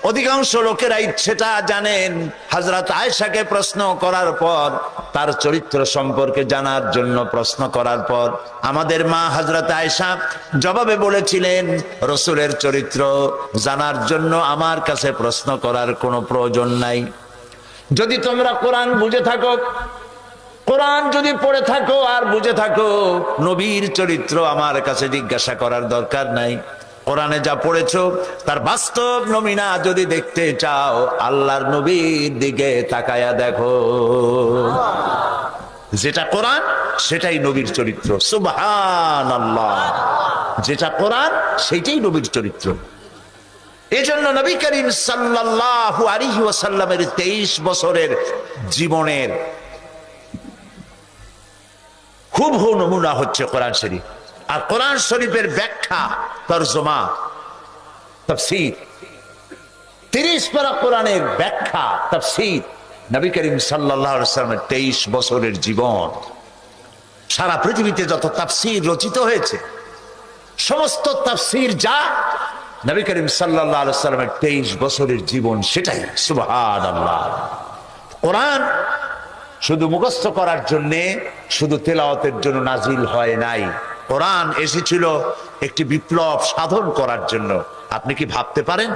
অধিকাংশ লোকেরা ইচ্ছেটা জানেন, হযরত আয়েশাকে প্রশ্ন করার পর, তার চরিত্র সম্পর্কে জানার জন্য প্রশ্ন করার পর আমাদের মা হযরত আয়েশা জবাবে বলেছিলেন, রাসূলের চরিত্র জানার জন্য আমার কাছে প্রশ্ন করার কোনো প্রয়োজন নাই। যদি তোমরা কোরআন বুঝে থাকো, কোরআন যদি পড়ে থাকো আর বুঝে থাকো, নবীর চরিত্র আমার কাছে জিজ্ঞাসা করার দরকার নাই। কোরআনে যা পড়েছো তার বাস্তব নমুনা যদি দেখতে চাও, আল্লাহর নবীর দিকে তাকায়া দেখো। যেটা কোরআন সেটাই নবীর চরিত্র। সুবহানাল্লাহ। যেটা কোরআন সেটাই নবীর চরিত্র। এজন্য নবী করিম সাল্লাল্লাহু আলাইহি ওয়াসাল্লামের 23 বছরের জীবনের হুবহু নমুনা হচ্ছে কোরআন শরীফ। আর কোরআন শরীফের ব্যাখ্যা, তরজমা, তাফসীর, 30 পারা কোরআনের ব্যাখ্যা, তাফসীর, নবী করিম সাল্লাল্লাহু আলাইহি ওয়াসাল্লামের 23 বছরের জীবন। সারা পৃথিবীতে যত তাফসীর রচিত হয়েছে, সমস্ত তাফসীর যা, নবী করিম সাল্লাল্লাহু আলাইহি ওয়াসাল্লামের 23 বছরের জীবন সেটাই। সুবহানাল্লাহ। কোরআন শুধু মুখস্থ করার জন্য, শুধু তেলাওয়াতের জন্য নাজিল হয় নাই। কোরআন এসেছিল একটি বিপ্লব সাধন করার জন্য। আপনি কি ভাবতে পারেন